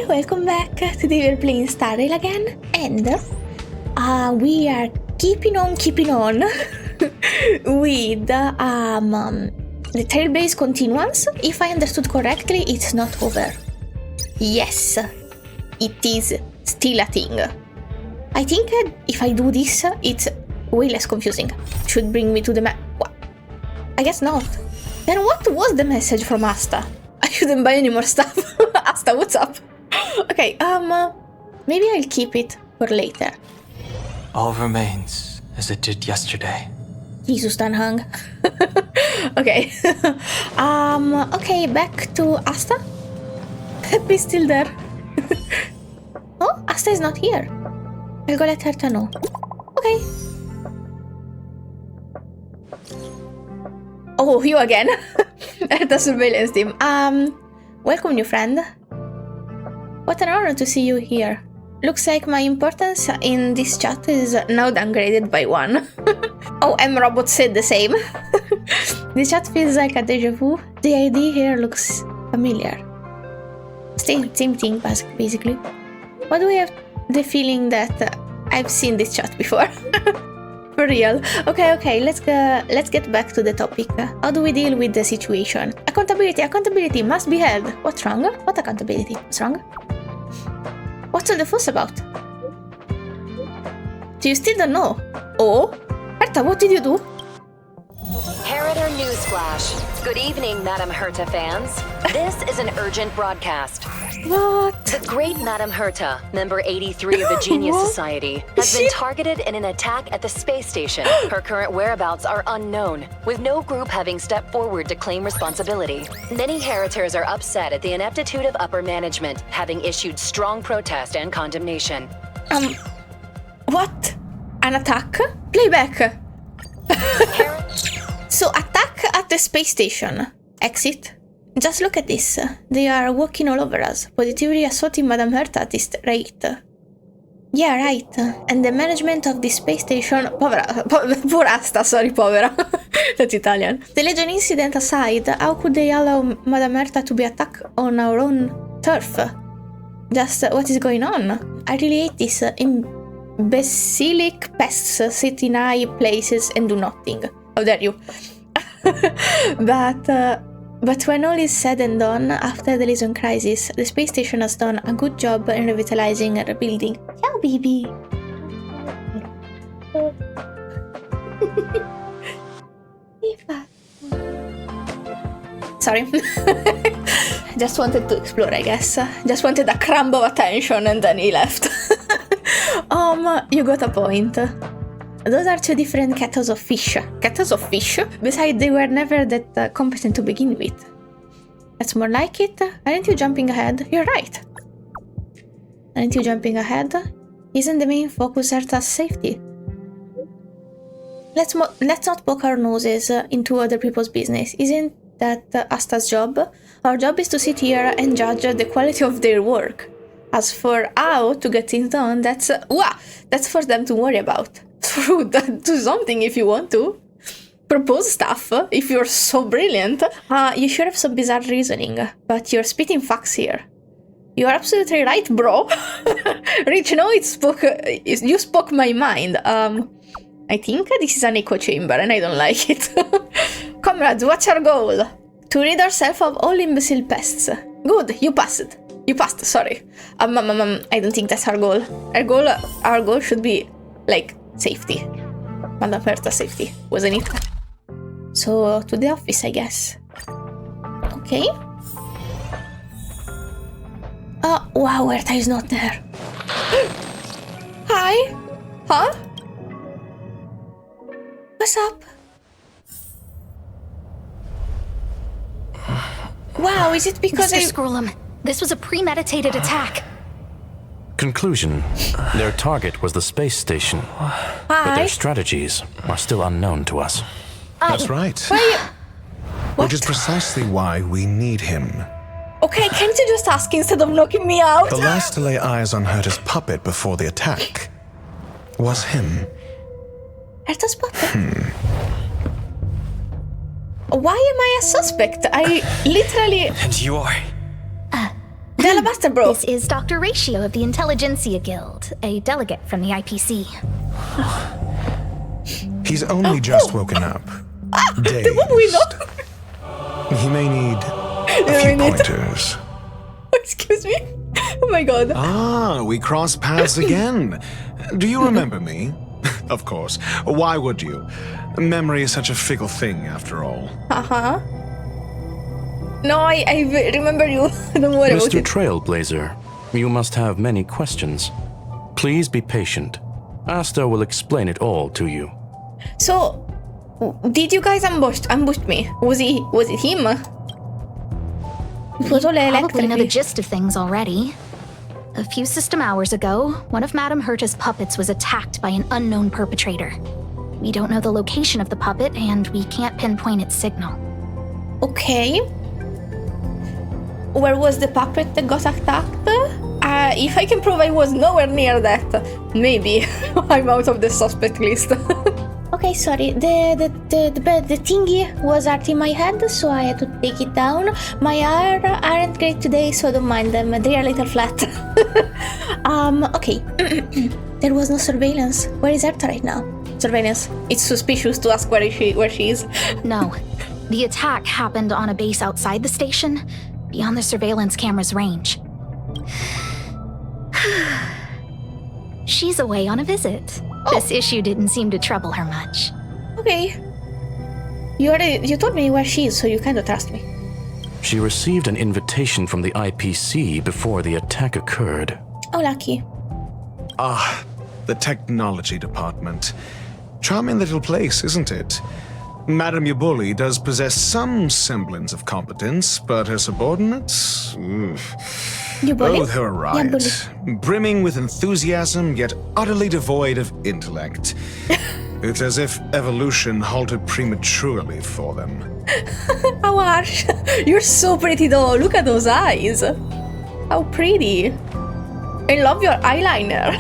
welcome back. Today we're playing Star Rail again, and we are keeping on with the Trailblaze Continuance. If I understood correctly, it's not over. Yes, it is still a thing. I think if I do this, it's way less confusing. Should bring me to the map. I guess not. Then what was the message from Asta? I shouldn't buy any more stuff. Asta, what's up? Okay, maybe I'll keep it for later. All remains as it did yesterday. Jesus, done hung. Okay. Okay, back to Asta. Happy's still there. Oh, Asta is not here. I'll go let Herta know. Okay. Oh, you again. Herta surveillance team. Welcome, new friend. What an honor to see you here. Looks like my importance in this chat is now downgraded by 1. Oh, M-Robot said the same. This chat feels like a deja vu. The ID here looks familiar. Same thing, basically. Why do we have the feeling that I've seen this chat before? For real. Okay, let's get back to the topic. How do we deal with the situation? Accountability must be held. What's wrong? What accountability? What's wrong? What's all the fuss about? Do you still don't know? Oh? Herta, what did you do? Herta Newsflash. Good evening, Madam Herta fans. This is an urgent broadcast. What? The great Madam Herta, member 83 of the Genius Society, has been targeted in an attack at the space station. Her current whereabouts are unknown, with no group having stepped forward to claim responsibility. Many Heritors are upset at the ineptitude of upper management, having issued strong protest and condemnation. What? An attack? Playback. So attack at the space station. Exit. Just look at this. They are walking all over us, positively assaulting Madame Herta at this rate. Yeah, right. And the management of this space station... Poor Asta, sorry, povera. That's Italian. The Legion incident aside, how could they allow Madame Herta to be attacked on our own turf? Just what is going on? I really hate this imbecilic pests sit in high places and do nothing. How dare you? But when all is said and done, after the Legion crisis, the space station has done a good job in revitalizing and rebuilding. Ciao, baby! Sorry. Just wanted to explore, I guess. Just wanted a crumb of attention and then he left. You got a point. Those are two different kettles of fish. Kettles of fish? Besides, they were never that competent to begin with. That's more like it. Aren't you jumping ahead? You're right. Aren't you jumping ahead? Isn't the main focus Herta's safety? Let's not poke our noses into other people's business. Isn't that Asta's job? Our job is to sit here and judge the quality of their work. As for how to get things done, that's for them to worry about. Do something if you want to. Propose stuff if you're so brilliant. You sure have some bizarre reasoning, but you're spitting facts here. You're absolutely right, bro. Rich, no, you spoke my mind. I think this is an echo chamber and I don't like it. Comrades, what's our goal? To rid ourselves of all imbecile pests. Good, you passed. Sorry. I don't think that's our goal. Our goal should be, like, safety. Madame Herta safety, wasn't it? So, to the office, I guess. Okay. Oh, wow, Herta is not there. Hi? Huh? What's up? Wow, is it because Mr. Scrollum, this was a premeditated attack. Conclusion. Their target was the space station. But their strategies are still unknown to us. That's right. Which is precisely why we need him. Okay, can't you just ask instead of knocking me out? The last to lay eyes on Herta's puppet before the attack was him. Herta's puppet? Why am I a suspect? I literally... And you are... The Alabaster Bro. This is Dr. Ratio of the Intelligentsia Guild, a delegate from the IPC. He's only just woken up. Dazed. He may need a few pointers. Excuse me? Oh my god. Ah, we cross paths again. Do you remember me? Of course. Why would you? Memory is such a fickle thing, after all. Uh-huh. No, I remember you. Don't worry about Mr. it. Trailblazer, you must have many questions. Please be patient. Asta will explain it all to you. So, did you guys ambush me? Was it him? It was all Probably know the electric. gist of things already. A few system hours ago, one of Madame Herta's puppets was attacked by an unknown perpetrator. We don't know the location of the puppet, and we can't pinpoint its signal. Okay. Where was the puppet that got attacked? If I can prove I was nowhere near that, maybe I'm out of the suspect list. Okay, sorry. The thingy was hurting my head, so I had to take it down. My hair aren't great today, so don't mind them. They are a little flat. Okay. There was no surveillance. Where is Herta right now? Surveillance. It's suspicious to ask where she is. No. The attack happened on a base outside the station, beyond the surveillance camera's range. She's away on a visit. This issue didn't seem to trouble her much. Okay. You told me where she is, so you kind of trust me. She received an invitation from the IPC before the attack occurred. Oh, lucky. Ah, the technology department. Charming little place, isn't it? Madame Yabuli does possess some semblance of competence, but her subordinates? Yabuli? Oh, they're a riot. Yabuli. Brimming with enthusiasm, yet utterly devoid of intellect. It's as if evolution halted prematurely for them. How harsh. You're so pretty though. Look at those eyes. How pretty. I love your eyeliner.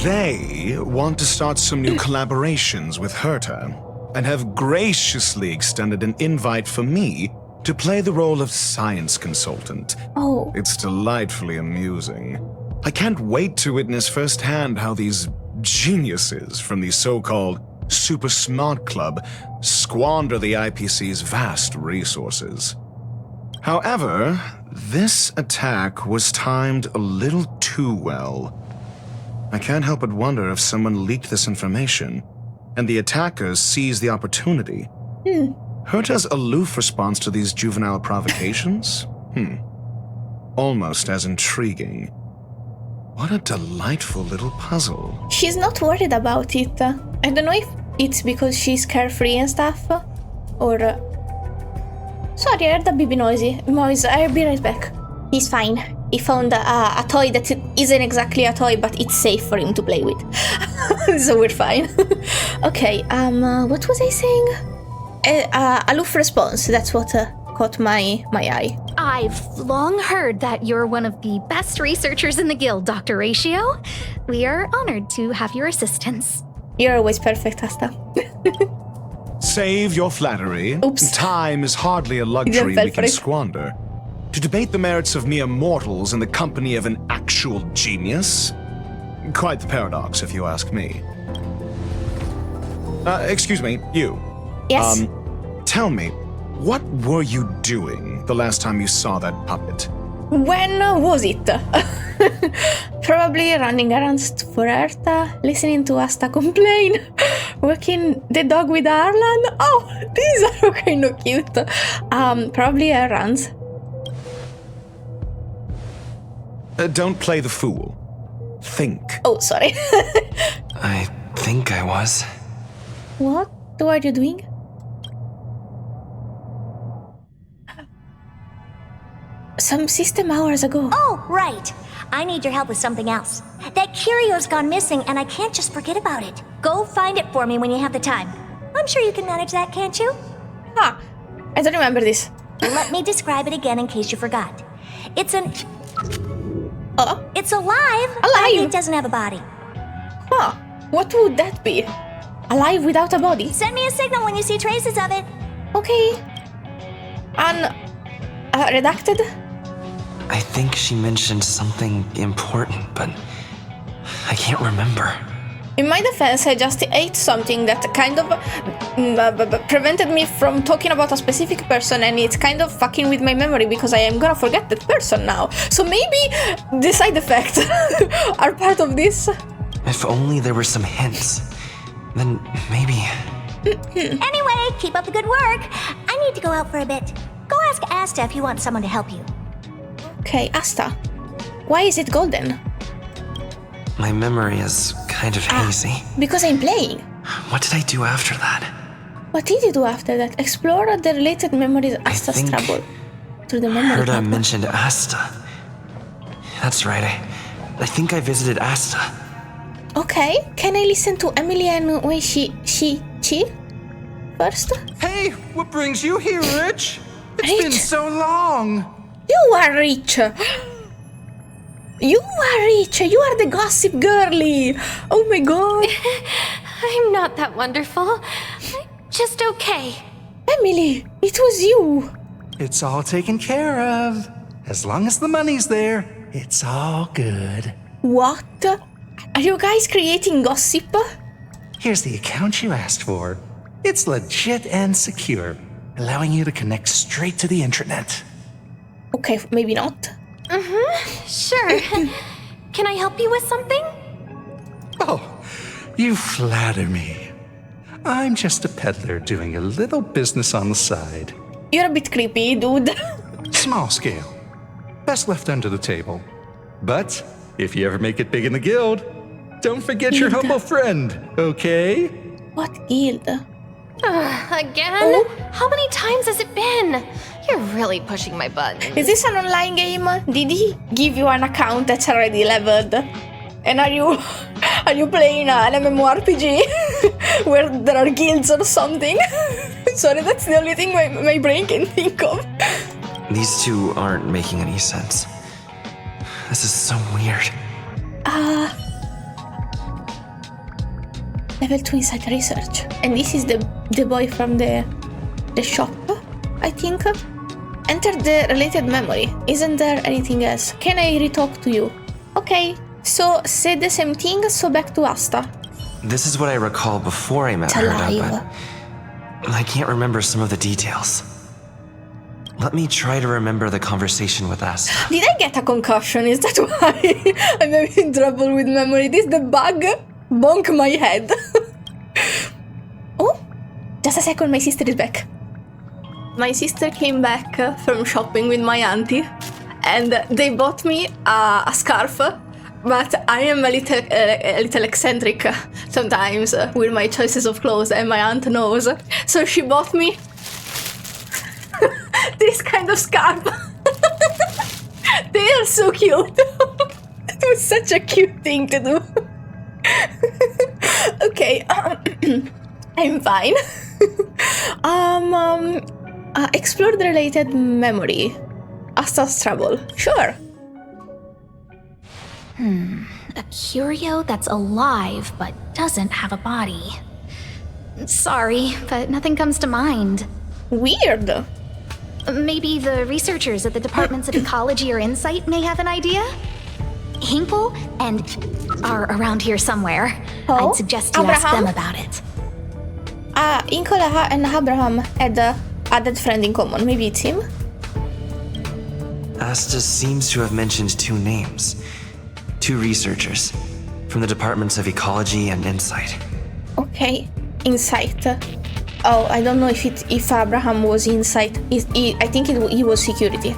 They want to start some new collaborations with Herta, and have graciously extended an invite for me to play the role of science consultant. Oh. It's delightfully amusing. I can't wait to witness firsthand how these geniuses from the so-called Super Smart Club squander the IPC's vast resources. However, this attack was timed a little too well. I can't help but wonder if someone leaked this information, and the attackers seized the opportunity. Herta's aloof response to these juvenile provocations? Almost as intriguing. What a delightful little puzzle. She's not worried about it. I don't know if it's because she's carefree and stuff, or... Sorry, I heard a baby noise. I'll be right back. He's fine. He found a toy that isn't exactly a toy, but it's safe for him to play with. So we're fine. Okay, what was I saying? Aloof response, that's what caught my eye. I've long heard that you're one of the best researchers in the guild, Dr. Ratio. We are honored to have your assistance. You're always perfect, Asta. Save your flattery. Oops. Time is hardly a luxury we can squander. To debate the merits of mere mortals in the company of an actual genius? Quite the paradox, if you ask me. Excuse me, you. Yes? Tell me, what were you doing the last time you saw that puppet? When was it? Probably running errands for Herta, listening to Asta complain, walking the dog with Arlan. Oh, these are kind of cute. Probably errands. Don't play the fool. Think. Oh, sorry. I think I was. What are you doing? Some system hours ago. Oh, right. I need your help with something else. That curio's gone missing, and I can't just forget about it. Go find it for me when you have the time. I'm sure you can manage that, can't you? Ah, I don't remember this. Let me describe it again in case you forgot. It's alive. Alive? But it doesn't have a body. Huh. What would that be? Alive without a body? Send me a signal when you see traces of it. Okay. Redacted? I think she mentioned something important, but I can't remember. In my defense, I just ate something that kind of prevented me from talking about a specific person, and it's kind of fucking with my memory because I am gonna forget that person now. So maybe the side effects are part of this. If only there were some hints, then maybe... Anyway, keep up the good work. I need to go out for a bit. Go ask Asta if you want someone to help you. Okay, Asta. Why is it golden? My memory is kind of hazy. Because I'm playing. What did I do after that? What did you do after that? Explore the related memories Asta's think trouble. Through the memory Herta hub. mentioned Asta. That's right, I think I visited Asta. Okay, can I listen to Emily and when she first? Hey, what brings you here, Rich? It's been Rich? so long. You are rich. You are rich. You are the gossip girly. Oh my god. I'm not that wonderful. I'm just okay. Emily, it was you. It's all taken care of. As long as the money's there, it's all good. What? Are you guys creating gossip? Here's the account you asked for. It's legit and secure, allowing you to connect straight to the intranet. Okay, maybe not. Sure. Can I help you with something? Oh, you flatter me. I'm just a peddler doing a little business on the side. You're a bit creepy, dude. Small scale. Best left under the table. But if you ever make it big in the guild, don't forget your humble friend, okay? What guild? Again? Oh. How many times has it been? You're really pushing my buttons. Is this an online game? Did he give you an account that's already leveled? And are you playing an MMORPG where there are guilds or something? Sorry, that's the only thing my brain can think of. These two aren't making any sense. This is so weird. Level 2 inside research. And this is the boy from the shop, I think. Enter the related memory. Isn't there anything else? Can I re-talk to you? Okay, so say the same thing, so back to Asta. This is what I recall before I met It's Herta, alive. but I can't remember some of the details. Let me try to remember the conversation with Asta. Did I get a concussion? Is that why I'm having trouble with memory? This the bug? Bonk my head. Oh, just a second, my sister is back. My sister came back from shopping with my auntie, and they bought me a scarf, but I am a little eccentric sometimes with my choices of clothes, and my aunt knows. So she bought me this kind of scarf. They are so cute. It was such a cute thing to do. Okay, I'm fine. Explore the related memory. Asta's trouble. Sure. A curio that's alive but doesn't have a body. Sorry, but nothing comes to mind. Weird. Maybe the researchers at the departments of ecology or insight may have an idea? Hinkel and are around here somewhere. Oh, I'd suggest you ask Abraham? them about it. Hinkel and Abraham had a dead friend in common. Maybe it's him? Asta seems to have mentioned two names. Two researchers from the departments of ecology and insight. Okay, insight. Oh, I don't know if Abraham was insight. I think he was security.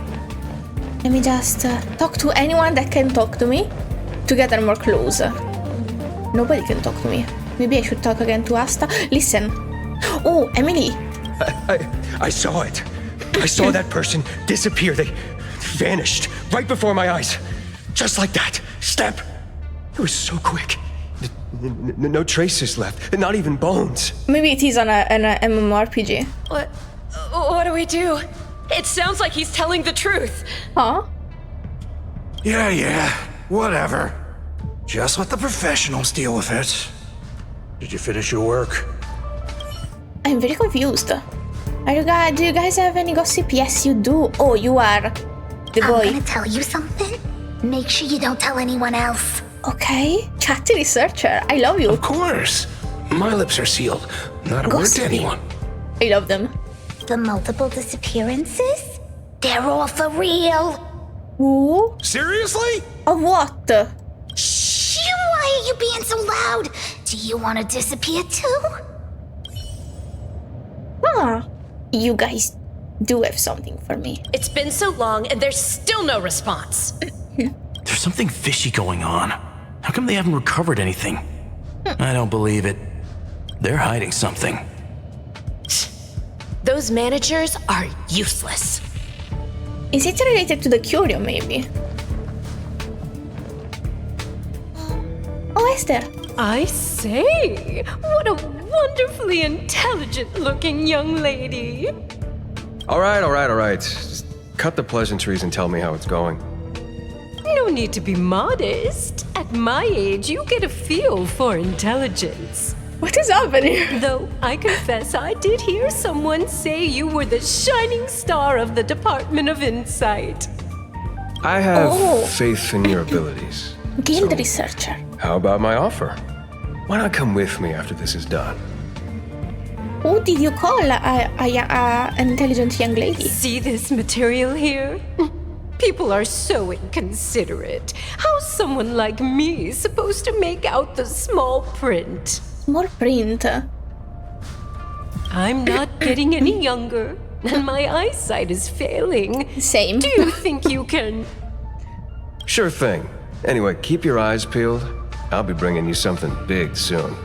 Let me just talk to anyone that can talk to me to get more clues. Nobody can talk to me. Maybe I should talk again to Asta. Listen. Oh, Emily. I saw it. I saw that person disappear. They vanished right before my eyes. Just like that. Step. It was so quick. No traces left. Not even bones. Maybe it is an MMORPG. What do we do? It sounds like he's telling the truth. Huh? Yeah. Whatever. Just let the professionals deal with it. Did you finish your work? I'm very confused. Do you guys have any gossip? Yes, you do. Oh, you are The boy. I'm gonna tell you something. Make sure you don't tell anyone else. Okay. Chatty researcher. I love you. Of course. My lips are sealed. Not a word to anyone. I love them. The multiple disappearances? They're all for real. Ooh. Seriously? Of what? Shh! Why are you being so loud? Do you want to disappear too? Huh. You guys do have something for me. It's been so long and there's still no response. There's something fishy going on. How come they haven't recovered anything? I don't believe it. They're hiding something. Those managers are useless. Is it related to the curio, maybe? Oh, Esther. I say, what a wonderfully intelligent-looking young lady. All right. Just cut the pleasantries and tell me how it's going. No need to be modest. At my age, you get a feel for intelligence. What is happening? Though I confess I did hear someone say you were the shining star of the Department of Insight. I have faith in your abilities. Guild researcher. How about my offer? Why not come with me after this is done? Who did you call an intelligent young lady? See this material here? People are so inconsiderate. How's someone like me supposed to make out the small print? Small print? I'm not getting any younger, and my eyesight is failing. Same. Do you think you can... Sure thing. Anyway, keep your eyes peeled. I'll be bringing you something big soon.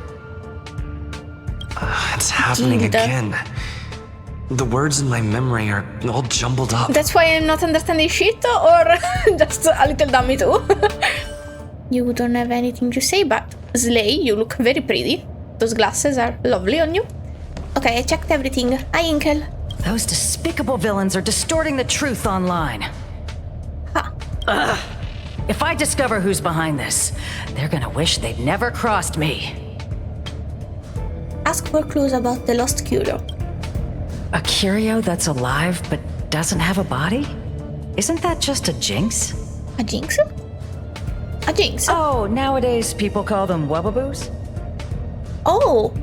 It's happening Gilda. again. The words in my memory are all jumbled up. That's why I'm not understanding shit, or just a little dummy too? You don't have anything to say, but Slay, you look very pretty. Those glasses are lovely on you. Okay, I checked everything. Hi, Hinkel. Those despicable villains are distorting the truth online. Huh. If I discover who's behind this, they're gonna wish they'd never crossed me. Ask for clues about the lost curio. A curio that's alive but doesn't have a body? Isn't that just a jinx? A jinx? A jinx? Oh, nowadays people call them wubbaboos? Oh.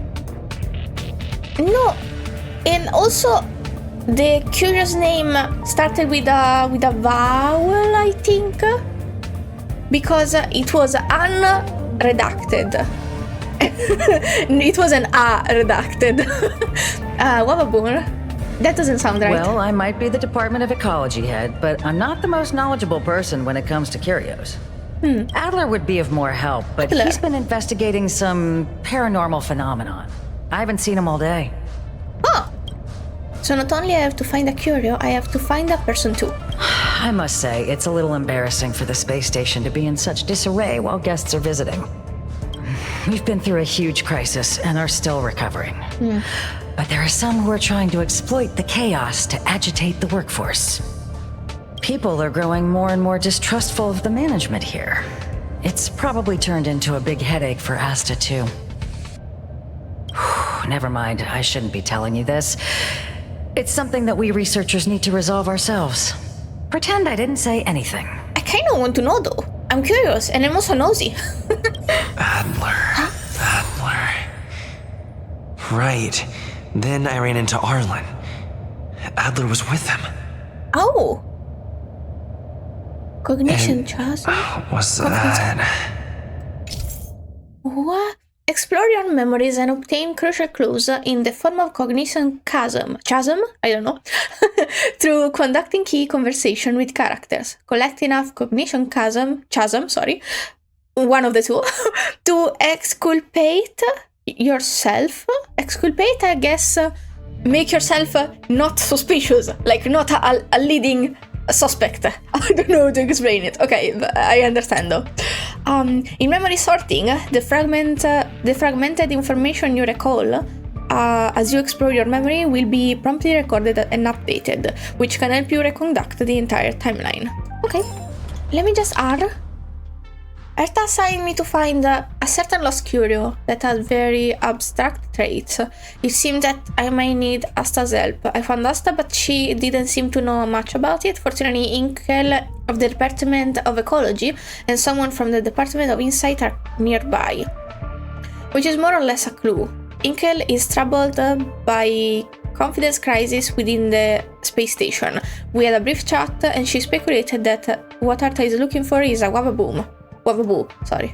No. And also, the curio's name started with a vowel, I think. Because it was unredacted. It was an A redacted. Wababoo. That doesn't sound right. Well, I might be the Department of Ecology head, but I'm not the most knowledgeable person when it comes to curios. Adler would be of more help, but Adler. he's been investigating some paranormal phenomenon. I haven't seen him all day. Oh. So not only I have to find a curio, I have to find a person too. I must say, it's a little embarrassing for the space station to be in such disarray while guests are visiting. We've been through a huge crisis and are still recovering. But there are some who are trying to exploit the chaos to agitate the workforce. People are growing more and more distrustful of the management here. It's probably turned into a big headache for Asta, too. Never mind, I shouldn't be telling you this. It's something that we researchers need to resolve ourselves. Pretend I didn't say anything. I kind of want to know though. I'm curious and I'm also nosy. Adler. Right. Then I ran into Arlan. Adler was with him. Oh. Cognition chasm? What's that? What? Explore your memories and obtain crucial clues in the form of cognition chasm. Chasm? I don't know. Through conducting key conversation with characters. Collect enough cognition chasm, one of the two, to exculpate yourself. Exculpate, I guess, make yourself not suspicious, like not a leading suspect. I don't know how to explain it. Okay, I understand though. In memory sorting, the fragmented information you recall as you explore your memory will be promptly recorded and updated, which can help you reconduct the entire timeline. Okay, let me just add Herta assigned me to find a certain lost curio that has very abstract traits. It seemed that I might need Asta's help. I found Asta, but she didn't seem to know much about it. Fortunately, Hinkel of the Department of Ecology and someone from the Department of Insight are nearby, which is more or less a clue. Hinkel is troubled by confidence crisis within the space station. We had a brief chat and she speculated that what Herta is looking for is a Wababoo, sorry.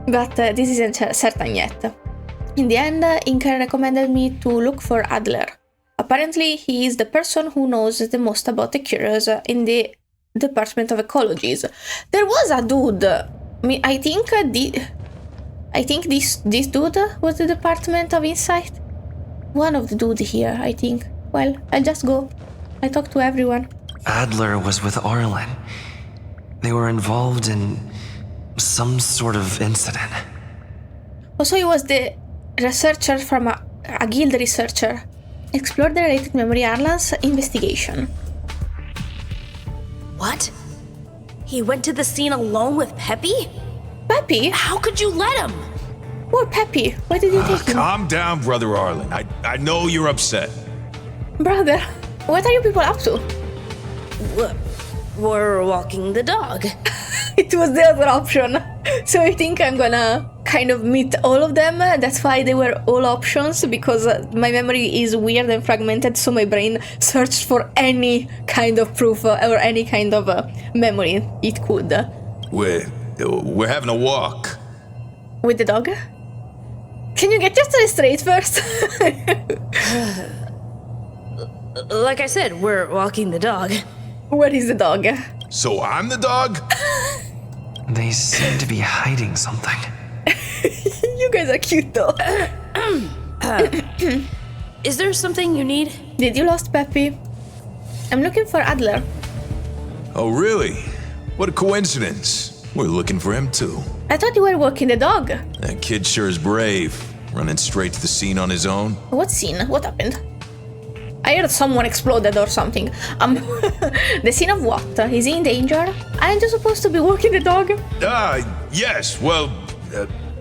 But this isn't certain yet. In the end, Hinkel recommended me to look for Adler. Apparently, he is the person who knows the most about the curios in the Department of Ecologies. There was a dude. I think this dude was the Department of Insight. One of the dude here, I think. Well, I'll just go. I talk to everyone. Adler was with Arlan. They were involved in some sort of incident. Also, he was the researcher from a guild researcher. Explore the related memory Arlan's investigation. What? He went to the scene alone with Peppy? Peppy? How could you let him? Poor Peppy. Why did you take him? Calm down, Brother Arlan. I know you're upset. Brother, what are you people up to? We're walking the dog. It was the other option. So I think I'm gonna kind of meet all of them. That's why they were all options, because my memory is weird and fragmented, so my brain searched for any kind of proof or any kind of memory it could. We're having a walk. With the dog? Can you get your story straight first? Like I said, we're walking the dog. Where is the dog? So I'm the dog? They seem to be hiding something. You guys are cute though. Is there something you need? Did you lost Peppy? I'm looking for Adler. Oh, really? What a coincidence. We're looking for him too. I thought you were walking the dog. That kid sure is brave, running straight to the scene on his own. What scene? What happened? I heard someone exploded or something. The scene of what? Is he in danger? Aren't you supposed to be walking the dog? Yes. Well,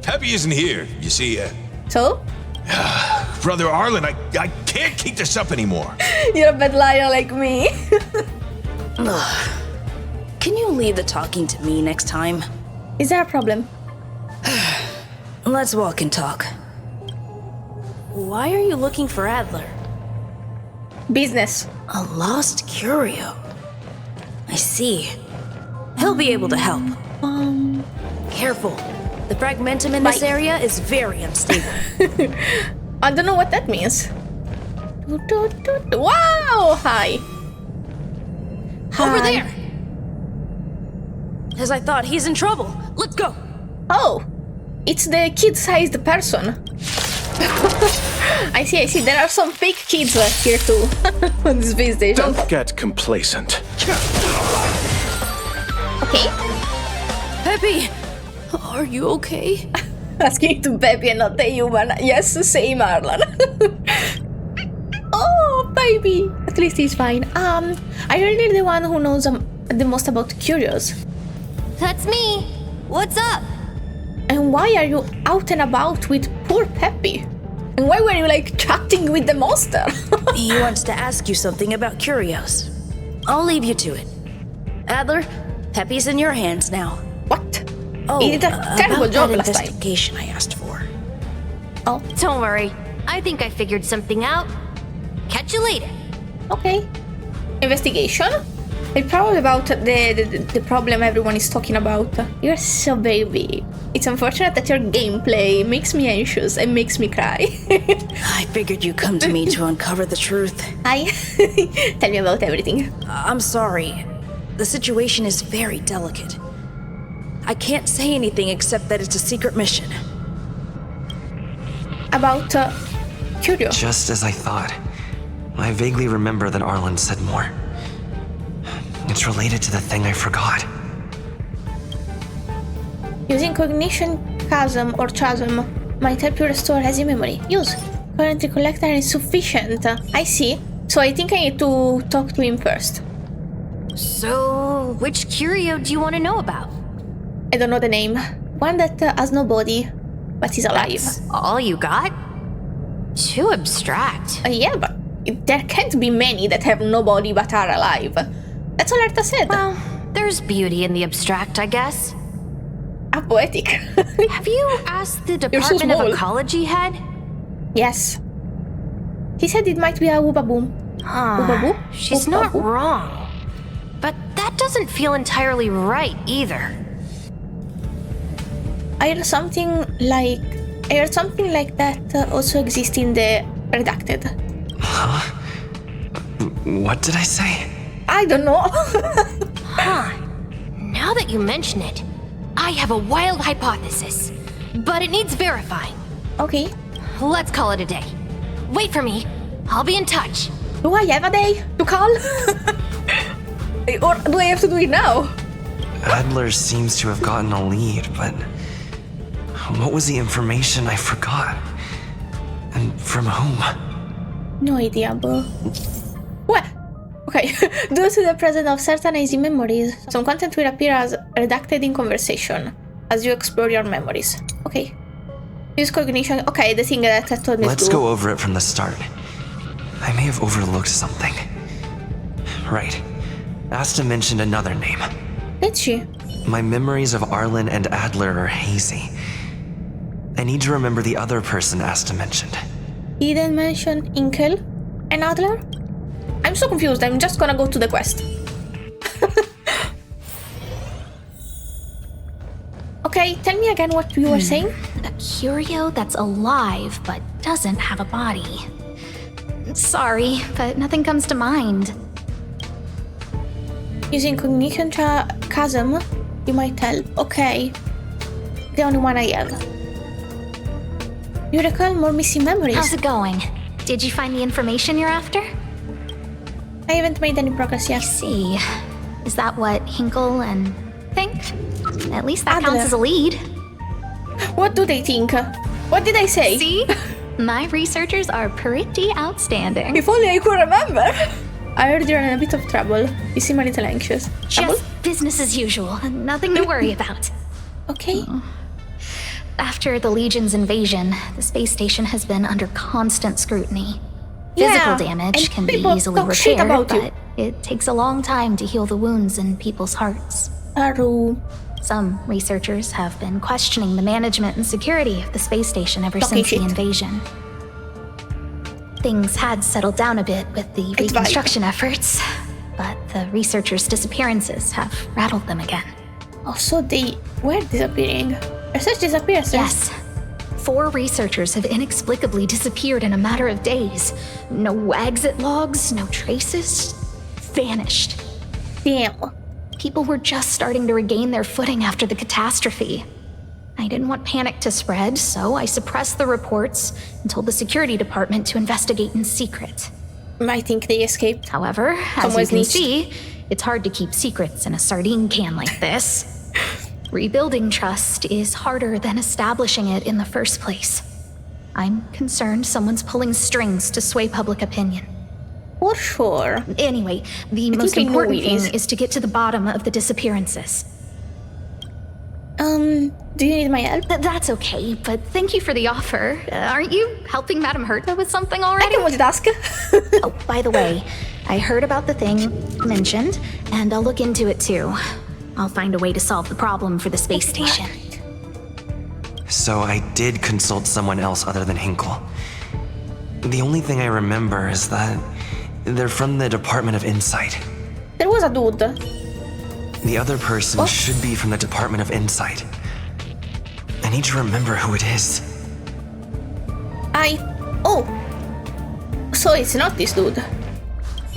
Peppy isn't here, you see. So? Brother Arlan, I can't keep this up anymore. You're a bad liar like me. Can you leave the talking to me next time? Is there a problem? Let's walk and talk. Why are you looking for Adler? Business. A lost curio. I see. He'll be able to help. Careful. The fragmentum in this area is very unstable. I don't know what that means. Wow! Hi. Over there! As I thought, he's in trouble. Let's go! Oh! It's the kid-sized person. I see. There are some fake kids here too on this space station. Don't get complacent. Okay. Peppy, are you okay? Asking to Peppy and not the human. Yes, same Arlan. Oh, baby. At least he's fine. Are you really the one who knows the most about curios? That's me. What's up? And why are you out and about with poor Peppy? And why were you like chatting with the monster? He wants to ask you something about curios. I'll leave you to it. Adler, Peppy's in your hands now. What? Oh, he did a terrible about job that last time. investigation I asked for. Oh. Don't worry. I think I figured something out. Catch you later. Okay. Investigation? It's probably about the problem everyone is talking about. You're so baby. It's unfortunate that your gameplay makes me anxious and makes me cry. I figured you'd come to me to uncover the truth. Hi. Tell me about everything. I'm sorry. The situation is very delicate. I can't say anything except that it's a secret mission. About Curio. Just as I thought. I vaguely remember that Arlan said more. It's related to the thing I forgot. Using cognition chasm or chasm might help you restore hazy memory. Use. Current recollector is sufficient. I see. So I think I need to talk to him first. So, which curio do you want to know about? I don't know the name. One that has no body, but is alive. That's all you got? Too abstract. Yeah, but there can't be many that have no body but are alive. That's all Herta said. Well, there's beauty in the abstract, I guess. Poetic. Have you asked the Department of Ecology head? Yes. He said it might be a Woobaboom. She's not wrong. But that doesn't feel entirely right either. I heard something like that also exists in the Redacted. Huh? What did I say? I don't know. Huh. Now that you mention it, I have a wild hypothesis, but it needs verifying. Okay. Let's call it a day. Wait for me. I'll be in touch. Do I have a day to call? Or do I have to do it now? Adler seems to have gotten a lead, but what was the information I forgot? And from whom? No idea, bro. What? Okay. Due to the presence of certain hazy memories, some content will appear as redacted in conversation as you explore your memories. Okay. Use cognition. Okay, the thing that told me to do. Let's go over it from the start. I may have overlooked something. Right. Asta mentioned another name. Did she? My memories of Arlan and Adler are hazy. I need to remember the other person Asta mentioned. He didn't mention Hinkel and Adler? I'm so confused. I'm just gonna go to the quest. Okay, tell me again what you were saying. A curio that's alive but doesn't have a body. Sorry, but nothing comes to mind. Using cognition chasm, you might help. Okay. The only one I have. You recall more missing memories. How's it going? Did you find the information you're after? I haven't made any progress yet. I see. Is that what Hinkel and think? At least that Adler counts as a lead. What do they think? What did I say? See? My researchers are pretty outstanding. If only I could remember. I heard you're in a bit of trouble. You seem a little anxious. Just business as usual. Nothing to worry about. Okay. After the Legion's invasion, the space station has been under constant scrutiny. Physical damage can be easily repaired, but it takes a long time to heal the wounds in people's hearts. Some researchers have been questioning the management and security of the space station ever since the invasion. Things had settled down a bit with the reconstruction efforts, but the researchers' disappearances have rattled them again. Oh, so they were disappearing. Research disappearances? Yes. 4 researchers have inexplicably disappeared in a matter of days. No exit logs, no traces. Vanished. Damn. People were just starting to regain their footing after the catastrophe. I didn't want panic to spread, so I suppressed the reports and told the security department to investigate in secret. I think they escaped. However, as you can see, it's hard to keep secrets in a sardine can like this. Rebuilding trust is harder than establishing it in the first place. I'm concerned someone's pulling strings to sway public opinion. For sure. Anyway, the most important thing is to get to the bottom of the disappearances. Do you need my help? That's okay, but thank you for the offer. Aren't you helping Madame Herta with something already? I can multitask. Oh, by the way, I heard about the thing mentioned, and I'll look into it too. I'll find a way to solve the problem for the space station. So I did consult someone else other than Hinkel. The only thing I remember is that they're from the Department of Insight. There was a dude. The other person should be from the Department of Insight. I need to remember who it is. Oh. So it's not this dude.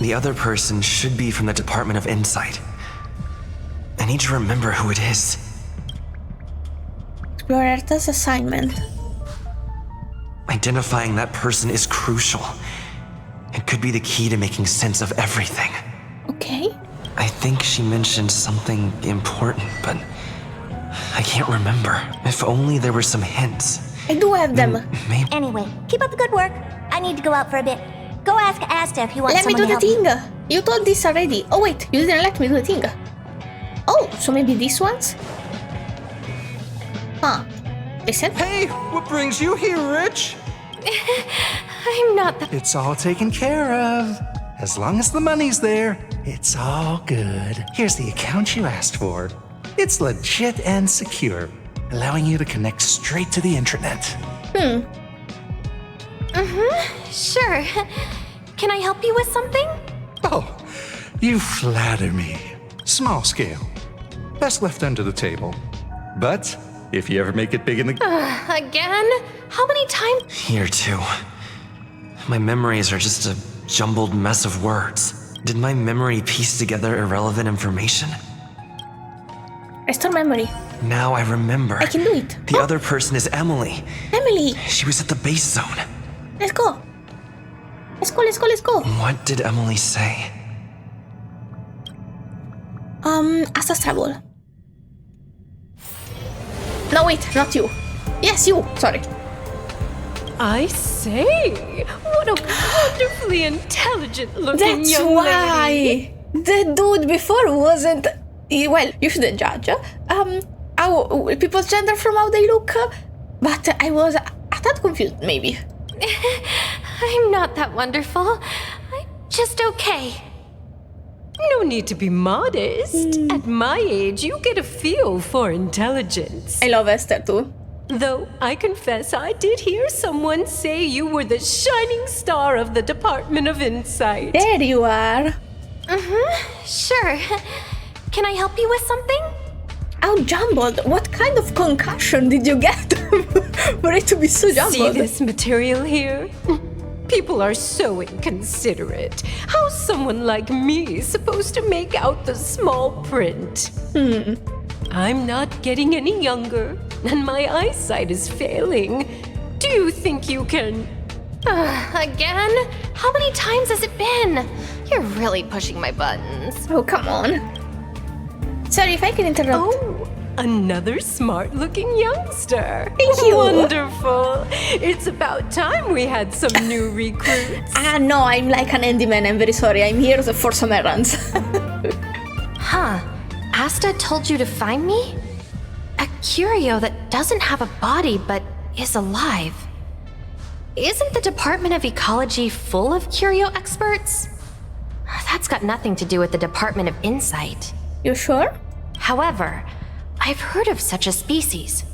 The other person should be from the Department of Insight. I need to remember who it is. Explore Herta's assignment. Identifying that person is crucial. It could be the key to making sense of everything. Okay. I think she mentioned something important, but I can't remember. If only there were some hints. I do have them. Anyway, keep up the good work. I need to go out for a bit. Go ask Asta if you want Let me someone do the to help thing. You told this already. Oh wait, you didn't let me do the thing. Oh, so maybe these ones? Huh. Listen. Hey, what brings you here, Rich? I'm not the... It's all taken care of. As long as the money's there, it's all good. Here's the account you asked for. It's legit and secure, allowing you to connect straight to the intranet. Sure. Can I help you with something? Oh, you flatter me. Small scale. Best left under the table. But if you ever make it big in the... Again? How many times? Here too. My memories are just a jumbled mess of words. Did my memory piece together irrelevant information? Restore memory. Now I remember. I can do it. The other person is Emily. Emily. She was at the base zone. Let's go. Let's go. What did Emily say? Asta's trouble. No, wait, not you. Yes, you. Sorry. I say, what a wonderfully intelligent-looking That's young why lady. the dude before wasn't. Well, you shouldn't judge. How people's gender from how they look, but I was a tad confused, maybe. I'm not that wonderful. I'm just okay. No need to be modest. At my age, you get a feel for intelligence. I love Esther too. Though I confess I did hear someone say you were the shining star of the Department of Insight. There you are. Sure. Can I help you with something? How jumbled? What kind of concussion did you get for it to be so jumbled? See this material here? People are so inconsiderate. How's someone like me supposed to make out the small print? I'm not getting any younger, and my eyesight is failing. Do you think you can... Again? How many times has it been? You're really pushing my buttons. Oh, come on. Sorry if I can interrupt. Oh, another smart-looking youngster. Thank you. Wonderful. It's about time we had some new recruits. No, I'm like an handyman. I'm very sorry. I'm here for some errands. Asta told you to find me? A curio that doesn't have a body but is alive. Isn't the Department of Ecology full of curio experts? That's got nothing to do with the Department of Insight. You sure? However, I've heard of such a species.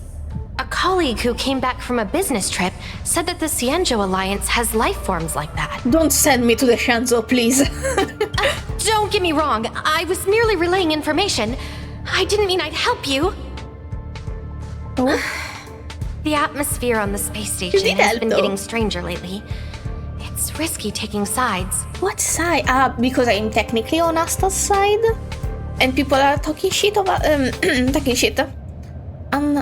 A colleague who came back from a business trip said that the Cienjo Alliance has life forms like that. Don't send me to the Shanzo, please. Don't get me wrong, I was merely relaying information. I didn't mean I'd help you. Oh? The atmosphere on the space station has been getting stranger lately. It's risky taking sides. What side? Because I'm technically on Asta's side, and people are talking shit about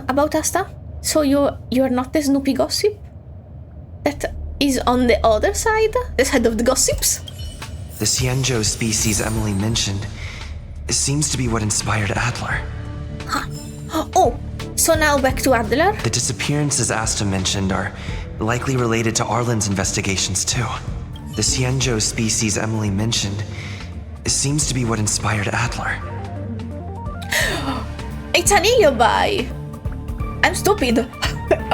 about Asta. So you're not the Snoopy gossip that is on the other side, the side of the gossips. The Cienjo species Emily mentioned seems to be what inspired Adler. Oh, so now back to Adler. The disappearances Asta mentioned are likely related to Arlan's investigations too. The Cienjo species Emily mentioned seems to be what inspired Adler. It's an alibi. I'm stupid.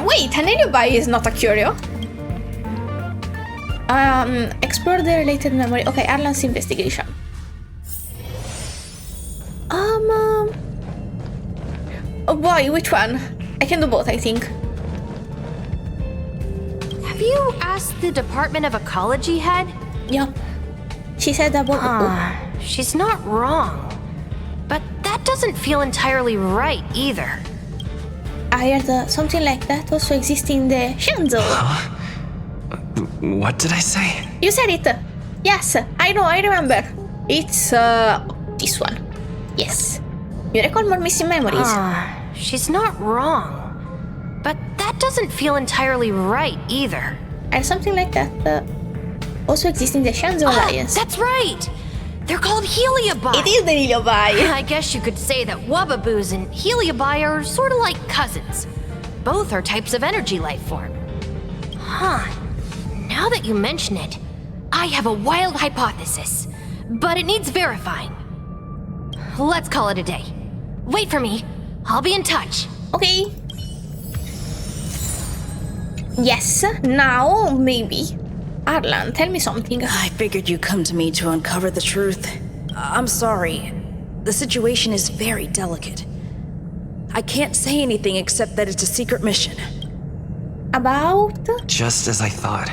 Wait, an alibi is not a curio. Explore the related memory. Okay, Arlan's investigation. Oh boy, which one? I can do both, I think. Have you asked the Department of Ecology head? Yeah. She said about... She's not wrong. But that doesn't feel entirely right either. I heard something like that also exists in the Shanzo. What did I say? You said it. Yes, I know, I remember. It's this one. Yes. You recall more missing memories. She's not wrong. But that doesn't feel entirely right either. And something like that also exists in the Shanzo Alliance. That's right! They're called Heliobi. It is the Heliobi. I guess you could say that Wababoos and Heliobi are sort of like cousins. Both are types of energy life form. Now that you mention it, I have a wild hypothesis, but it needs verifying. Let's call it a day. Wait for me. I'll be in touch. Okay. Yes, now maybe. Arlan, tell me something. I figured you'd come to me to uncover the truth. I'm sorry. The situation is very delicate. I can't say anything except that it's a secret mission. About? Just as I thought.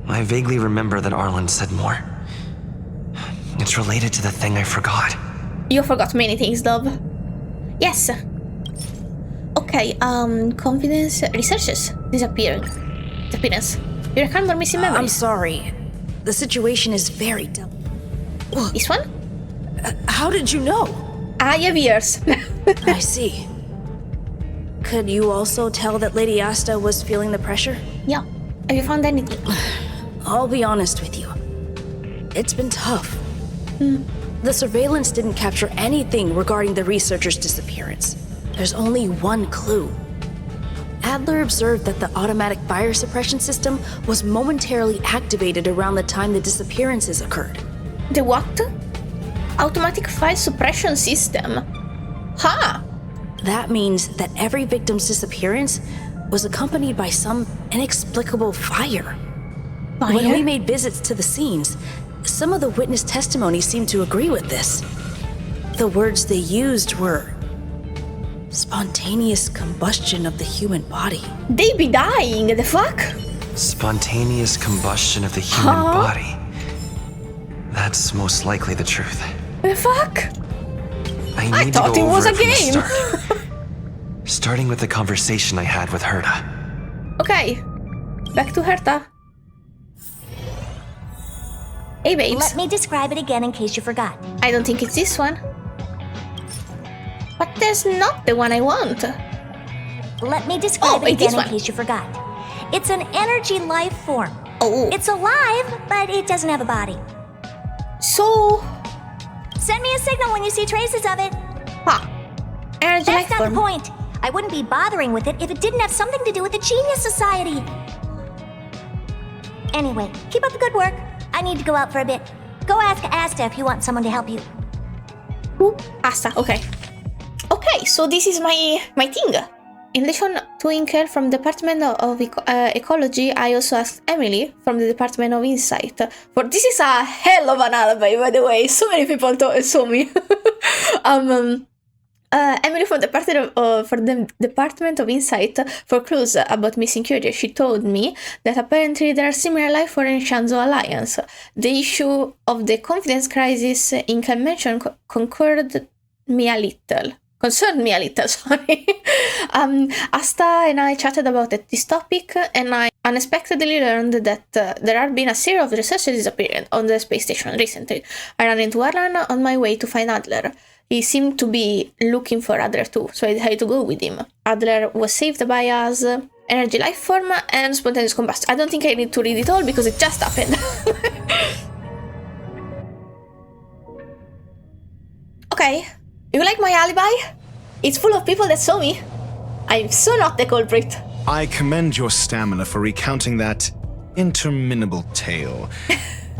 I vaguely remember that Arlan said more. It's related to the thing I forgot. You forgot many things, love. Yes. Okay, confidence researches disappearance. You reckon more missing memories? I'm sorry. The situation is very delicate. This one? How did you know? I have ears. I see. Could you also tell that Lady Asta was feeling the pressure? Yeah. Have you found anything? I'll be honest with you. It's been tough. The surveillance didn't capture anything regarding the researcher's disappearance. There's only one clue. Adler observed that the automatic fire suppression system was momentarily activated around the time the disappearances occurred. The what? Automatic fire suppression system? Huh? That means that every victim's disappearance was accompanied by some inexplicable fire. When we made visits to the scenes, some of the witness testimony seemed to agree with this. The words they used were spontaneous combustion of the human body. They be dying, the fuck? Spontaneous combustion of the human body. That's most likely the truth. The fuck? I thought it was a game. Starting with the conversation I had with Herta. Okay, back to Herta. Hey, babes. Let me describe it again in case you forgot. I don't think it's this one. But there's not the one I want. Let me describe it again in one. case you forgot. It's an energy life form. Oh. It's alive, but it doesn't have a body. So... Send me a signal when you see traces of it. Energy That's life not form. the point. I wouldn't be bothering with it if it didn't have something to do with the Genius Society. Anyway, keep up the good work. I need to go out for a bit. Go ask Asta if you want someone to help you. Who? Asta, okay. Okay, so this is my thing. In addition to Hinkel from the Department of Ecology, I also asked Emily from the Department of Insight. For this is a hell of an alibi, by the way. So many people saw me. Emily from the Department of Insight for clues about missing curios. She told me that apparently there are similar life forms in Shanzhou Alliance. The issue of the confidence crisis Hinkel mentioned concerned me a little, sorry. Asta and I chatted about this topic, and I unexpectedly learned that there have been a series of researchers disappearing on the space station recently. I ran into Arlan on my way to find Adler. He seemed to be looking for Adler too, so I decided to go with him. Adler was saved by us, energy life form, and spontaneous combustion. I don't think I need to read it all because it just happened. Okay. You like my alibi? It's full of people that saw me. I'm so not the culprit. I commend your stamina for recounting that interminable tale.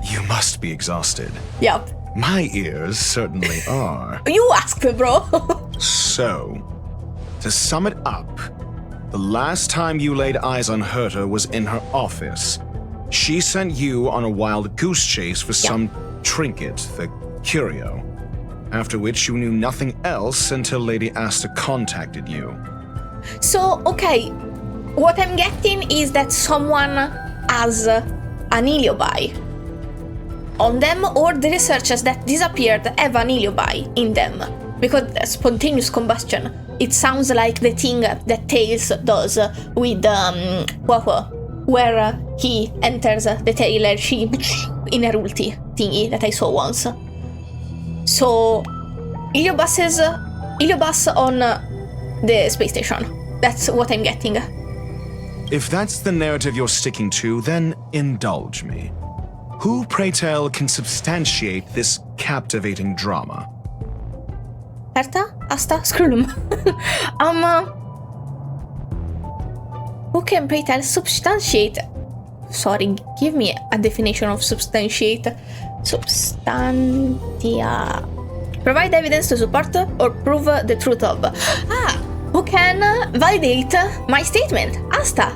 You must be exhausted. Yup. My ears certainly are. You asked, bro. So, to sum it up, the last time you laid eyes on Herta was in her office. She sent you on a wild goose chase for some trinket, the curio. After which you knew nothing else until Lady Asta contacted you. So, okay, what I'm getting is that someone has an alibi on them, or the researchers that disappeared have an alibi in them. Because spontaneous combustion, it sounds like the thing that Tails does with where he enters the tail and she in her ulti thingy that I saw once. So, Iliobus on the space station. That's what I'm getting. If that's the narrative you're sticking to, then indulge me. Who, pray tell, can substantiate this captivating drama? Herta? Asta? Screw them. Who can, pray tell, substantiate? Sorry, give me a definition of substantiate. Substantia. Provide evidence to support or prove the truth of. Who can validate my statement? Asta.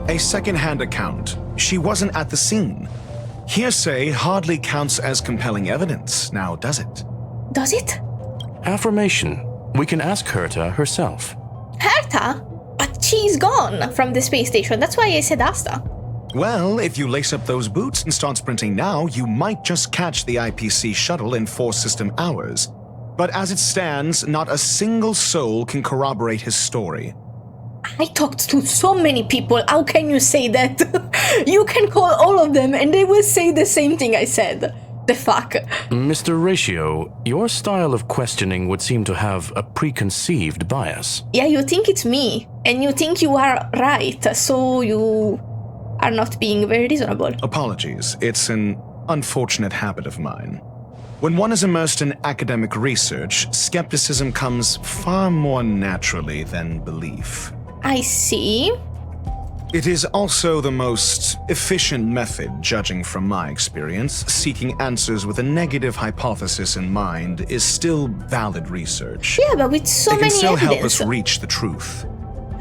A second-hand account. She wasn't at the scene. Hearsay hardly counts as compelling evidence, now does it? Does it? Affirmation. We can ask Herta herself. Herta? But she's gone from the space station. That's why I said Asta. Well, if you lace up those boots and start sprinting now, you might just catch the IPC shuttle in 4 system hours. But as it stands, not a single soul can corroborate his story. I talked to so many people. How can you say that? You can call all of them and they will say the same thing I said. The fuck? Mr. Ratio, your style of questioning would seem to have a preconceived bias. Yeah, you think it's me, and you think you are right, so you are not being very reasonable. Apologies, it's an unfortunate habit of mine. When one is immersed in academic research, skepticism comes far more naturally than belief. I see. It is also the most efficient method, judging from my experience. Seeking answers with a negative hypothesis in mind is still valid research. Yeah, but with so many evidence... It can still help us reach the truth.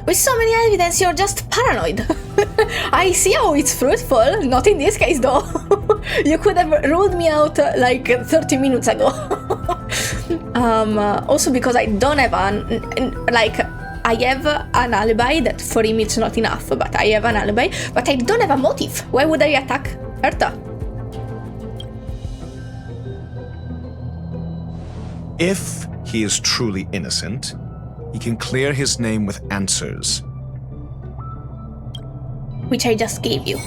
With so many evidence, you're just paranoid. I see how it's fruitful. Not in this case, though. You could have ruled me out like 30 minutes ago. Also because I don't have I have an alibi that for him it's not enough, but I have an alibi, but I don't have a motive. Why would I attack Herta? If he is truly innocent, he can clear his name with answers. Which I just gave you.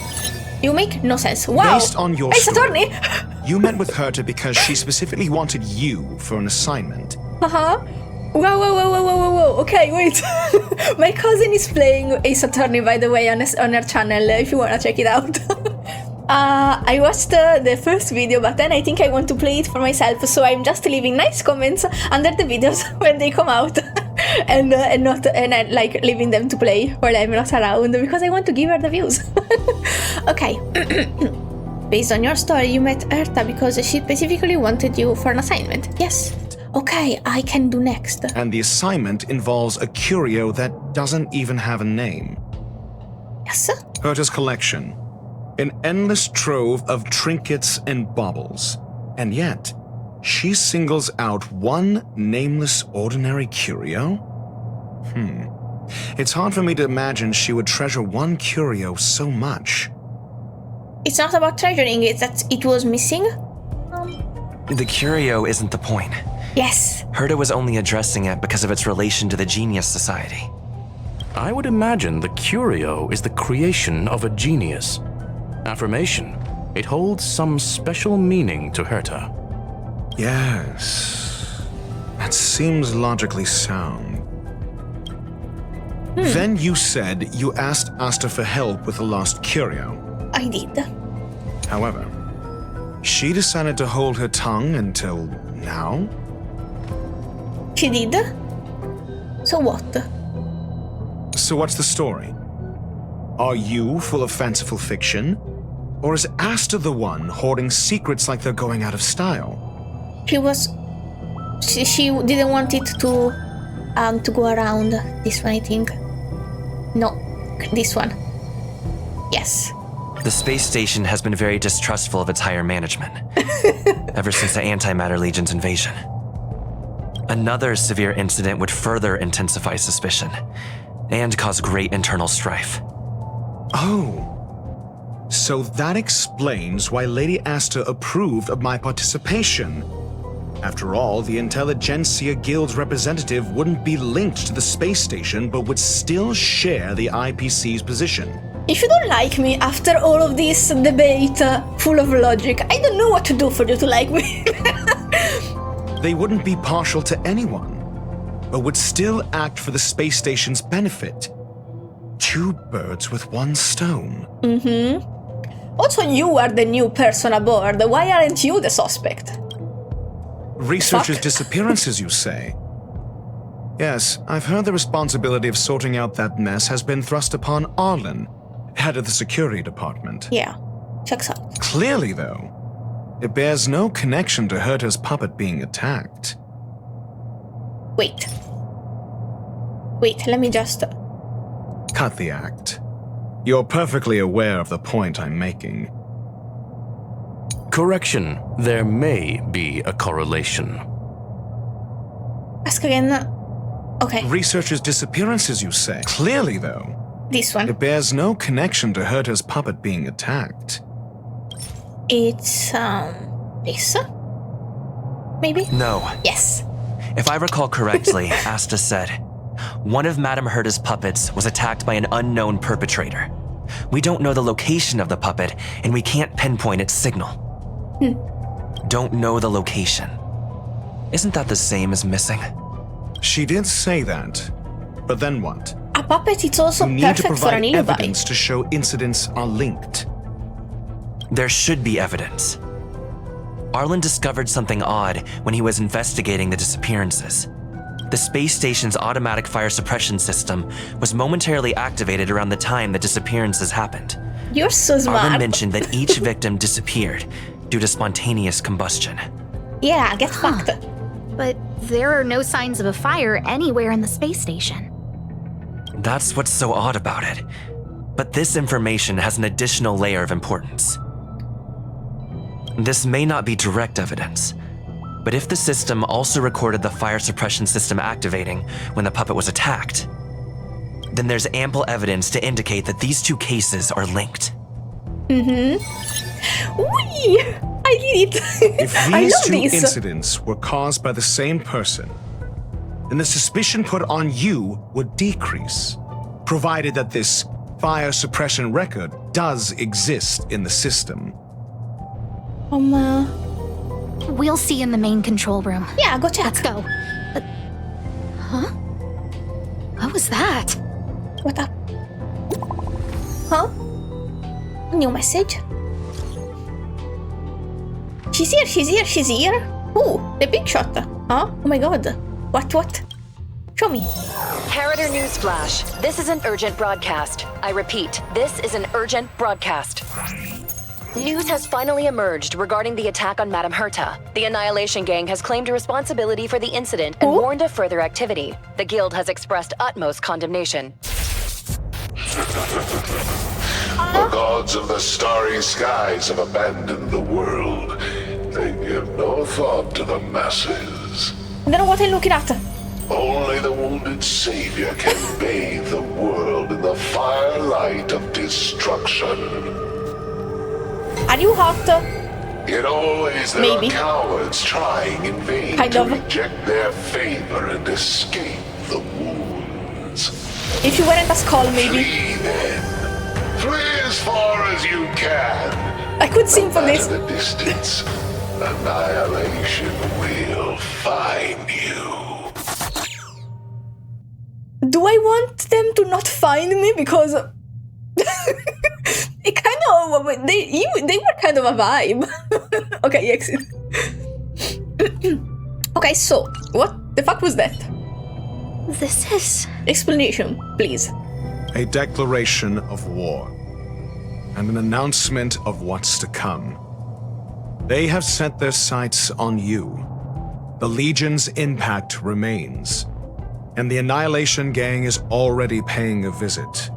You make no sense. Wow! Based on your story, attorney! You met with Herta because she specifically wanted you for an assignment. Uh-huh. Whoa. Okay, wait. My cousin is playing Ace Attorney, by the way, on her channel, if you wanna check it out. I watched the first video, but then I think I want to play it for myself, so I'm just leaving nice comments under the videos when they come out, and I like leaving them to play while I'm not around, because I want to give her the views. Okay. Based on your story, you met Herta because she specifically wanted you for an assignment. Yes. Okay, I can do next. And the assignment involves a curio that doesn't even have a name. Yes? Herta's collection. An endless trove of trinkets and baubles. And yet, she singles out one nameless ordinary curio? It's hard for me to imagine she would treasure one curio so much. It's not about treasuring it, that it was missing. The curio isn't the point. Yes. Herta was only addressing it because of its relation to the Genius Society. I would imagine the curio is the creation of a genius. Affirmation. It holds some special meaning to Herta. Yes. That seems logically sound. Then you said you asked Asta for help with the lost curio. I did. However, she decided to hold her tongue until now? She did? So what? So what's the story? Are you full of fanciful fiction? Or is Asta the one hoarding secrets like they're going out of style? She didn't want it to go around. This one, I think. No, this one. Yes. The space station has been very distrustful of its higher management, ever since the Antimatter Legion's invasion. Another severe incident would further intensify suspicion, and cause great internal strife. Oh. So that explains why Lady Asta approved of my participation. After all, the Intelligentsia Guild's representative wouldn't be linked to the space station, but would still share the IPC's position. If you don't like me after all of this debate full of logic, I don't know what to do for you to like me. They wouldn't be partial to anyone, but would still act for the space station's benefit. 2 birds with 1 stone. Also, you are the new person aboard. Why aren't you the suspect? Researchers' disappearances, you say? Yes, I've heard the responsibility of sorting out that mess has been thrust upon Arlan, head of the security department. Yeah, checks out. Clearly, though, it bears no connection to Herta's puppet being attacked. Wait, let me just... Cut the act. You're perfectly aware of the point I'm making. Correction. There may be a correlation. Ask again. Okay. Researchers' disappearances, you say? Clearly, though. This one. It bears no connection to Herta's puppet being attacked. It's, this? Maybe? No. Yes. If I recall correctly, Asta said, one of Madame Herta's puppets was attacked by an unknown perpetrator. We don't know the location of the puppet, and we can't pinpoint its signal. Don't know the location. Isn't that the same as missing? She did say that, but then what? A puppet is also you need to perfect for an provide alibi. evidence to show incidents are linked. There should be evidence. Arlan discovered something odd when he was investigating the disappearances. The space station's automatic fire suppression system was momentarily activated around the time the disappearances happened. You're so smart. Arlan mentioned that each victim disappeared due to spontaneous combustion. Yeah, get fucked. But there are no signs of a fire anywhere in the space station. That's what's so odd about it. But this information has an additional layer of importance. This may not be direct evidence, but if the system also recorded the fire suppression system activating when the puppet was attacked, then there's ample evidence to indicate that these two cases are linked. Whee! I did it! If these two incidents were caused by the same person, then the suspicion put on you would decrease, provided that this fire suppression record does exist in the system. We'll see in the main control room. Yeah, go check. Let's go. Huh? What was that? What up? Huh? New message? She's here, she's here, she's here. Ooh, the big shot. Huh? Oh my god. What? Show me. Character newsflash. This is an urgent broadcast. I repeat, this is an urgent broadcast. News has finally emerged regarding the attack on Madame Herta. The Annihilation Gang has claimed responsibility for the incident and warned of further activity. The Guild has expressed utmost condemnation. The gods of the starry skies have abandoned the world. They give no thought to the masses. I don't know what I'm looking at. Only the wounded savior can bathe the world in the firelight of destruction. Are you hot? Yet always there are cowards trying in vain to reject their favor and escape the wounds. If you weren't as calm, maybe. Flee then. Flee as far as you can. I could sing for this. In the distance, annihilation will find you. Do I want them to not find me? Because it kind of they were kind of a vibe. Okay, exit. Okay, so what the fuck was that? This is explanation, please. A declaration of war and an announcement of what's to come. They have set their sights on you. The Legion's impact remains, and the Annihilation Gang is already paying a visit.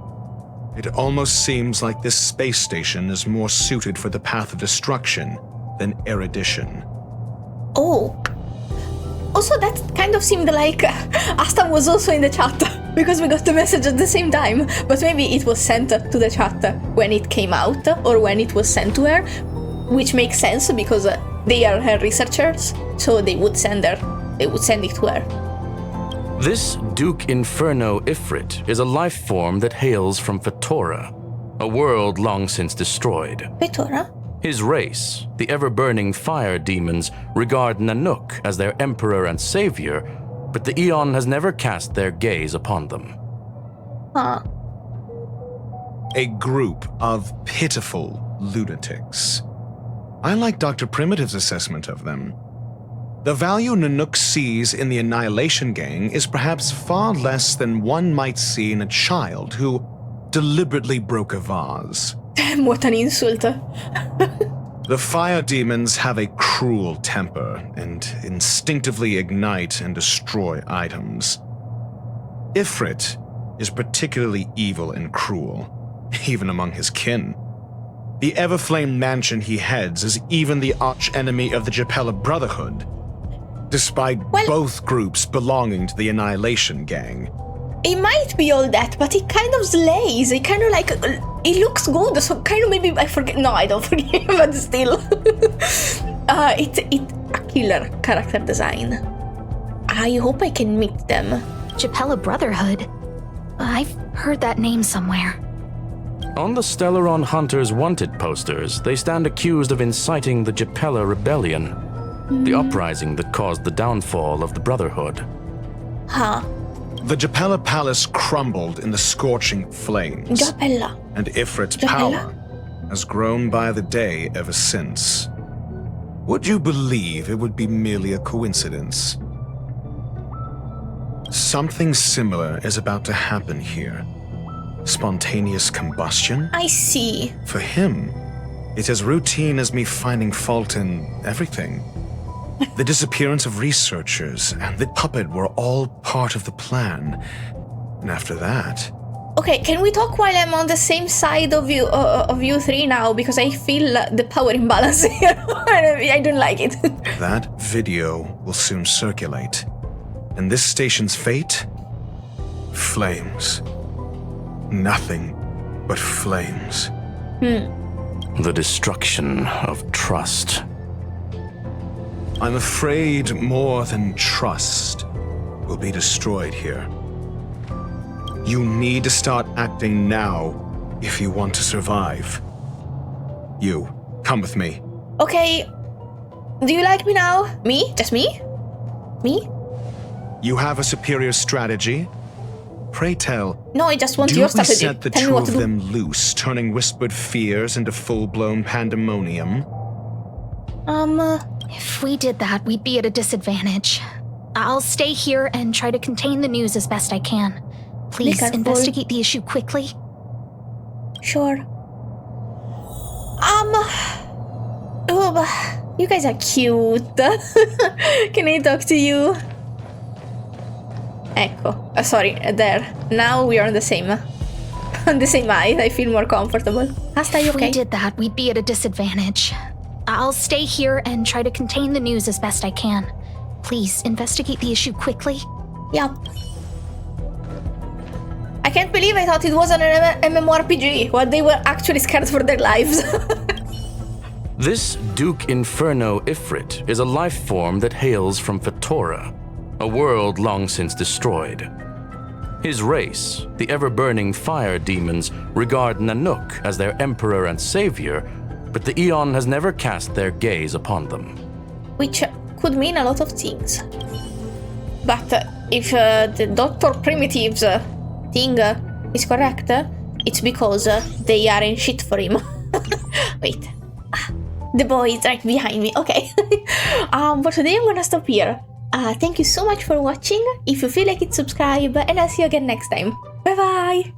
It almost seems like this space station is more suited for the path of destruction than erudition. Oh. Also, that kind of seemed like Asta was also in the chat, because we got the message at the same time. But maybe it was sent to the chat when it came out, or when it was sent to her, which makes sense, because they are her researchers, so they would send it to her. This Duke Inferno Ifrit is a life form that hails from Fetora, a world long since destroyed. Fetora? His race, the ever-burning fire demons, regard Nanook as their emperor and savior, but the Eon has never cast their gaze upon them. A group of pitiful lunatics. I like Dr. Primitive's assessment of them. The value Nanook sees in the Annihilation Gang is perhaps far less than one might see in a child who deliberately broke a vase. What an insult. The fire demons have a cruel temper and instinctively ignite and destroy items. Ifrit is particularly evil and cruel. even among his kin. The Everflame mansion he heads is even the arch-enemy of the Japella Brotherhood, despite both groups belonging to the Annihilation Gang. It might be all that, but it kind of slays. It kind of like, it looks good, so kind of maybe I forget. No, I don't forget, but still. It's a killer character design. I hope I can meet them. Japella Brotherhood? I've heard that name somewhere. On the Stellaron Hunters wanted posters, they stand accused of inciting the Japella Rebellion, the uprising that caused the downfall of the Brotherhood. Huh. The Japella Palace crumbled in the scorching flames. Japella. And Ifrit's power has grown by the day ever since. Would you believe it would be merely a coincidence? Something similar is about to happen here. Spontaneous combustion? I see. For him, it's as routine as me finding fault in everything. The disappearance of researchers and the puppet were all part of the plan. And after that... Okay, can we talk while I'm on the same side of you three now? Because I feel the power imbalance here. I don't like it. That video will soon circulate. And this station's fate? Flames. Nothing but flames. The destruction of trust. I'm afraid more than trust will be destroyed here. You need to start acting now if you want to survive. You, come with me. Okay. Do you like me now? Me? Just me? Me? You have a superior strategy? Pray tell. No, I just want do your we strategy. set the Tell me two what to of do. them loose, turning whispered fears into full-blown pandemonium? If we did that, we'd be at a disadvantage. I'll stay here and try to contain the news as best I can. Please investigate the issue quickly. Sure. Oh, you guys are cute. Can I talk to you? Ecco. Sorry, there. Now we are on the same height. I feel more comfortable. Asta, you okay? If we did that, we'd be at a disadvantage. I'll stay here and try to contain the news as best I can. Please investigate the issue quickly. Yep. I can't believe I thought it was an MMORPG, while they were actually scared for their lives. This Duke Inferno Ifrit is a life form that hails from Fatora, a world long since destroyed. His race, the ever-burning fire demons, regard Nanook as their emperor and savior, but the Eon has never cast their gaze upon them. Which could mean a lot of things. But if the Dr. Primitive's thing is correct, it's because they are in shit for him. Wait. The boy is right behind me. Okay. For today I'm gonna stop here. Thank you so much for watching. If you feel like it, subscribe, and I'll see you again next time. Bye bye!